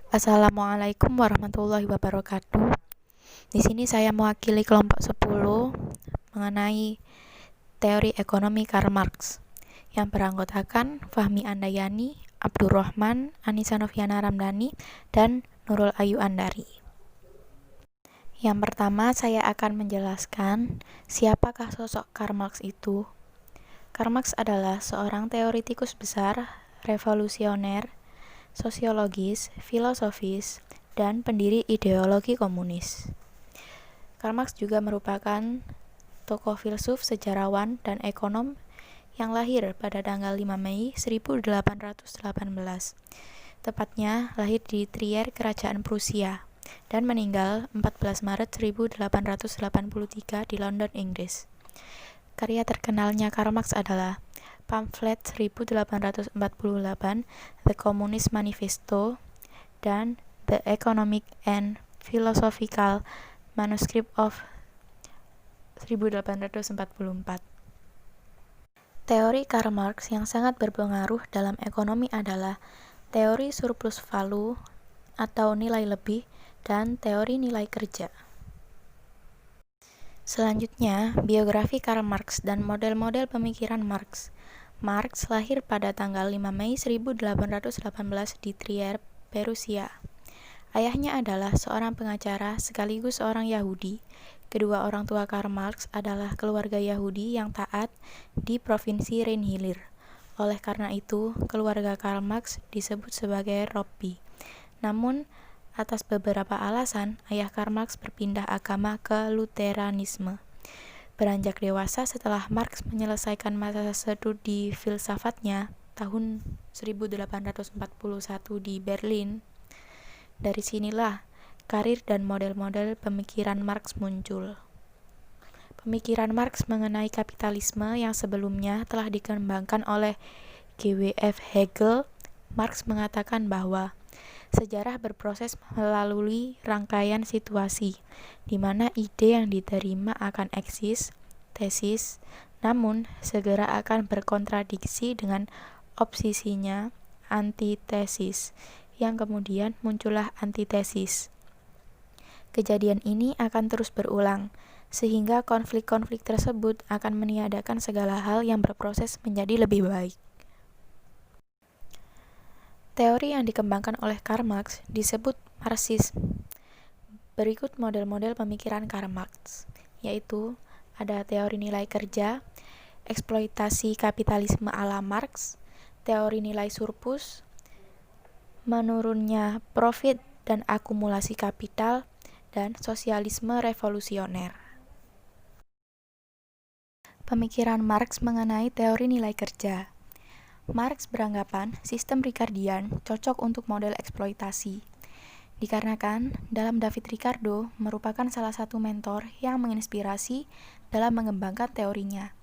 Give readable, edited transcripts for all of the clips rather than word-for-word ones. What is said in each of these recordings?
Assalamualaikum warahmatullahi wabarakatuh. Di sini saya mewakili kelompok 10 mengenai teori ekonomi Karl Marx yang beranggotakan Fahmi Andayani, Abdurrahman, Anissa Noviana Ramdhani, dan Nurul Ayu Andari. Yang pertama, saya akan menjelaskan siapakah sosok Karl Marx itu. Karl Marx adalah seorang teoritikus besar, revolusioner, sosiologis, filosofis, dan pendiri ideologi komunis. Karl Marx juga merupakan tokoh filsuf, sejarawan, dan ekonom yang lahir pada tanggal 5 Mei 1818. Tepatnya lahir di Trier, Kerajaan Prusia, dan meninggal 14 Maret 1883 di London, Inggris. Karya terkenalnya Karl Marx adalah pamflet 1848, The Communist Manifesto, dan The Economic and Philosophical Manuscript of 1844. Teori Karl Marx yang sangat berpengaruh dalam ekonomi adalah teori surplus value atau nilai lebih dan teori nilai kerja. Selanjutnya, biografi Karl Marx dan model-model pemikiran Marx. Marx lahir pada tanggal 5 Mei 1818 di Trier, Perusia. Ayahnya adalah seorang pengacara sekaligus seorang Yahudi. Kedua orang tua Karl Marx adalah keluarga Yahudi yang taat di provinsi Rheinhilir. Oleh karena itu, keluarga Karl Marx disebut sebagai Robbi. Namun, atas beberapa alasan, ayah Karl Marx berpindah agama ke Lutheranisme. Beranjak dewasa setelah Marx menyelesaikan masa studi filsafatnya tahun 1841 di Berlin, dari sinilah karir dan model-model pemikiran Marx muncul. Pemikiran Marx mengenai kapitalisme yang sebelumnya telah dikembangkan oleh G.W.F. Hegel. Marx mengatakan bahwa sejarah berproses melalui rangkaian situasi, di mana ide yang diterima akan eksis, tesis, namun segera akan berkontradiksi dengan obsesinya, antitesis, yang kemudian muncullah antitesis. Kejadian ini akan terus berulang, sehingga konflik-konflik tersebut akan meniadakan segala hal yang berproses menjadi lebih baik. Teori yang dikembangkan oleh Karl Marx disebut Marxisme. Berikut model-model pemikiran Karl Marx, yaitu ada teori nilai kerja, eksploitasi kapitalisme ala Marx, teori nilai surplus, menurunnya profit dan akumulasi kapital, dan sosialisme revolusioner. Pemikiran Marx mengenai teori nilai kerja. Marx beranggapan sistem Ricardian cocok untuk model eksploitasi, dikarenakan dalam David Ricardo merupakan salah satu mentor yang menginspirasi dalam mengembangkan teorinya.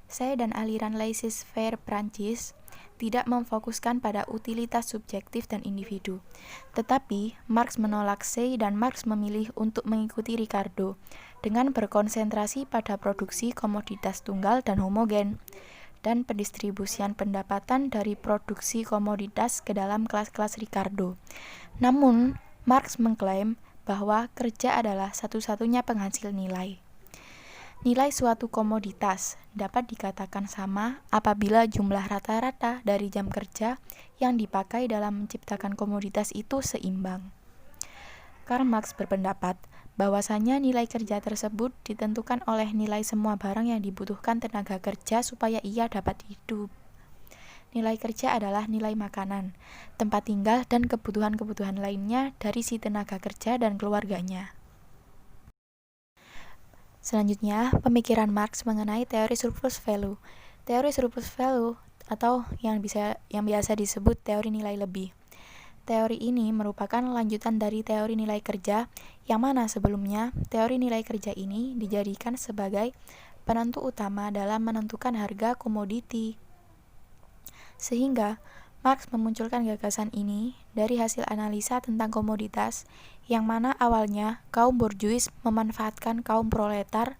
Say dan aliran laissez-faire Prancis tidak memfokuskan pada utilitas subjektif dan individu. Tetapi, Marx menolak Say dan Marx memilih untuk mengikuti Ricardo dengan berkonsentrasi pada produksi komoditas tunggal dan homogen, dan pendistribusian pendapatan dari produksi komoditas ke dalam kelas-kelas Ricardo. Namun, Marx mengklaim bahwa kerja adalah satu-satunya penghasil nilai. Nilai suatu komoditas dapat dikatakan sama apabila jumlah rata-rata dari jam kerja yang dipakai dalam menciptakan komoditas itu seimbang. Karl Marx berpendapat bahwasanya nilai kerja tersebut ditentukan oleh nilai semua barang yang dibutuhkan tenaga kerja supaya ia dapat hidup. Nilai kerja adalah nilai makanan, tempat tinggal, dan kebutuhan-kebutuhan lainnya dari si tenaga kerja dan keluarganya. Selanjutnya, pemikiran Marx mengenai teori surplus value. Teori surplus value atau yang biasa disebut teori nilai lebih. Teori ini merupakan lanjutan dari teori nilai kerja, yang mana sebelumnya teori nilai kerja ini dijadikan sebagai penentu utama dalam menentukan harga komoditi. Sehingga Marx memunculkan gagasan ini dari hasil analisa tentang komoditas, yang mana awalnya kaum borjuis memanfaatkan kaum proletar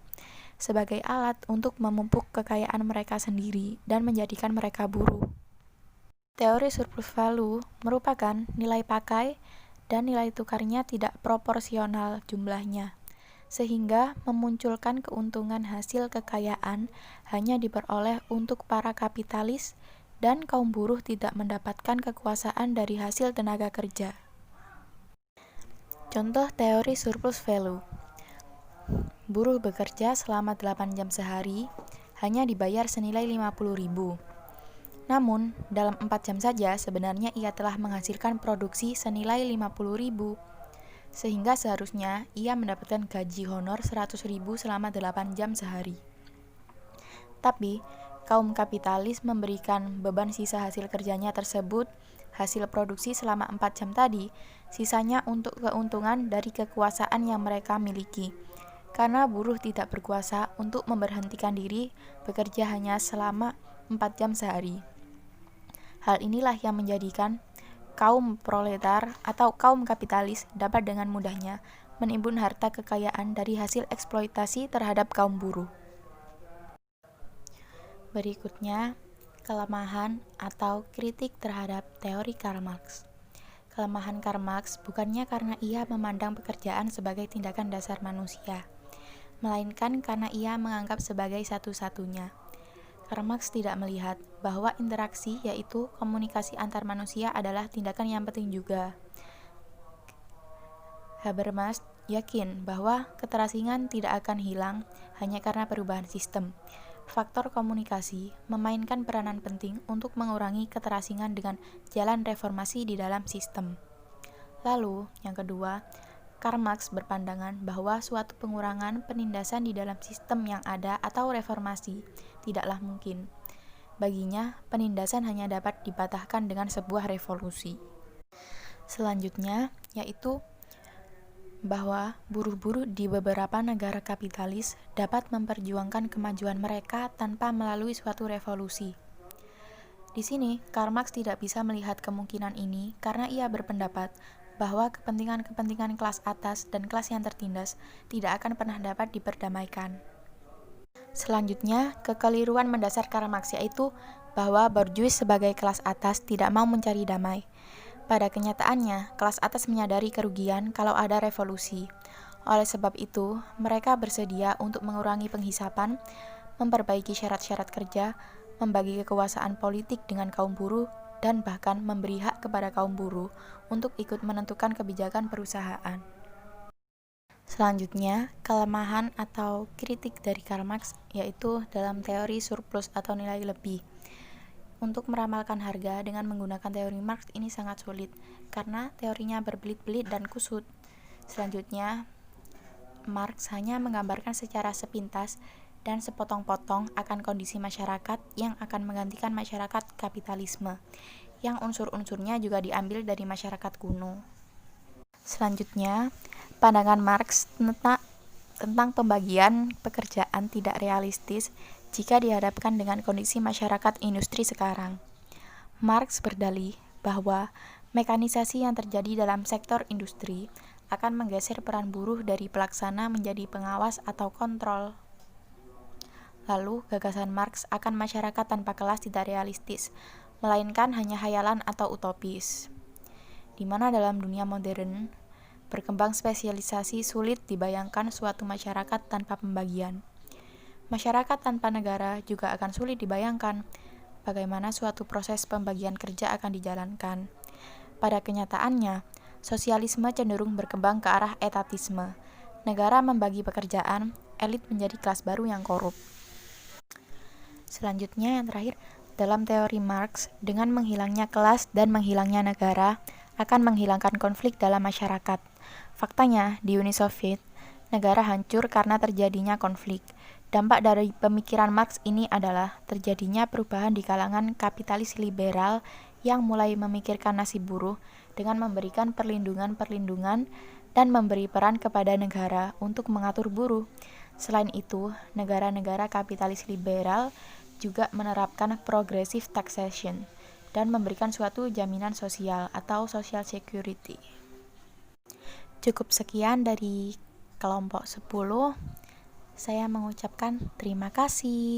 sebagai alat untuk memupuk kekayaan mereka sendiri dan menjadikan mereka buruh. Teori surplus value merupakan nilai pakai dan nilai tukarnya tidak proporsional jumlahnya, sehingga memunculkan keuntungan hasil kekayaan hanya diperoleh untuk para kapitalis dan kaum buruh tidak mendapatkan kekuasaan dari hasil tenaga kerja. Contoh teori surplus value. Buruh bekerja selama 8 jam sehari, hanya dibayar senilai 50.000. Namun, dalam 4 jam saja sebenarnya ia telah menghasilkan produksi senilai 50.000, sehingga seharusnya ia mendapatkan gaji honor 100.000 selama 8 jam sehari. Tapi, kaum kapitalis memberikan beban sisa hasil kerjanya tersebut, hasil produksi selama 4 jam tadi, sisanya untuk keuntungan dari kekuasaan yang mereka miliki. Karena buruh tidak berkuasa untuk memberhentikan diri bekerja hanya selama 4 jam sehari. Hal inilah yang menjadikan kaum proletar atau kaum kapitalis dapat dengan mudahnya menimbun harta kekayaan dari hasil eksploitasi terhadap kaum buruh. Berikutnya, kelemahan atau kritik terhadap teori Karl Marx. Kelemahan Karl Marx bukannya karena ia memandang pekerjaan sebagai tindakan dasar manusia, melainkan karena ia menganggap sebagai satu-satunya. Karl Marx tidak melihat bahwa interaksi, yaitu komunikasi antar manusia, adalah tindakan yang penting juga. Habermas yakin bahwa keterasingan tidak akan hilang hanya karena perubahan sistem. Faktor komunikasi memainkan peranan penting untuk mengurangi keterasingan dengan jalan reformasi di dalam sistem. Lalu, yang kedua, Karl Marx berpandangan bahwa suatu pengurangan penindasan di dalam sistem yang ada atau reformasi tidaklah mungkin. Baginya, penindasan hanya dapat dipatahkan dengan sebuah revolusi. Selanjutnya, yaitu bahwa buruh-buruh di beberapa negara kapitalis dapat memperjuangkan kemajuan mereka tanpa melalui suatu revolusi. Di sini, Karl Marx tidak bisa melihat kemungkinan ini karena ia berpendapat bahwa kepentingan-kepentingan kelas atas dan kelas yang tertindas tidak akan pernah dapat diperdamaikan. Selanjutnya, kekeliruan mendasar Karl Marx yaitu bahwa borjuis sebagai kelas atas tidak mau mencari damai. Pada kenyataannya, kelas atas menyadari kerugian kalau ada revolusi. Oleh sebab itu, mereka bersedia untuk mengurangi penghisapan, memperbaiki syarat-syarat kerja, membagi kekuasaan politik dengan kaum buruh, dan bahkan memberi hak kepada kaum buruh untuk ikut menentukan kebijakan perusahaan. Selanjutnya, kelemahan atau kritik dari Karl Marx yaitu dalam teori surplus atau nilai lebih. Untuk meramalkan harga dengan menggunakan teori Marx ini sangat sulit karena teorinya berbelit-belit dan kusut. Selanjutnya, Marx hanya menggambarkan secara sepintas dan sepotong-potong akan kondisi masyarakat yang akan menggantikan masyarakat kapitalisme, yang unsur-unsurnya juga diambil dari masyarakat kuno. Selanjutnya, pandangan Marx tentang pembagian pekerjaan tidak realistis jika dihadapkan dengan kondisi masyarakat industri sekarang. Marx berdalih bahwa mekanisasi yang terjadi dalam sektor industri akan menggeser peran buruh dari pelaksana menjadi pengawas atau kontrol. Lalu, gagasan Marx akan masyarakat tanpa kelas tidak realistis, melainkan hanya hayalan atau utopis. Di mana dalam dunia modern, berkembang spesialisasi sulit dibayangkan suatu masyarakat tanpa pembagian. Masyarakat tanpa negara juga akan sulit dibayangkan bagaimana suatu proses pembagian kerja akan dijalankan. Pada kenyataannya, sosialisme cenderung berkembang ke arah etatisme. Negara membagi pekerjaan, elit menjadi kelas baru yang korup. Selanjutnya, yang terakhir, dalam teori Marx, dengan menghilangnya kelas dan menghilangnya negara akan menghilangkan konflik dalam masyarakat. Faktanya, di Uni Soviet, negara hancur karena terjadinya konflik. Dampak dari pemikiran Marx ini adalah terjadinya perubahan di kalangan kapitalis liberal yang mulai memikirkan nasib buruh dengan memberikan perlindungan-perlindungan dan memberi peran kepada negara untuk mengatur buruh. Selain itu, negara-negara kapitalis liberal juga menerapkan progressive taxation dan memberikan suatu jaminan sosial atau social security. Cukup sekian dari kelompok 10. Saya mengucapkan terima kasih.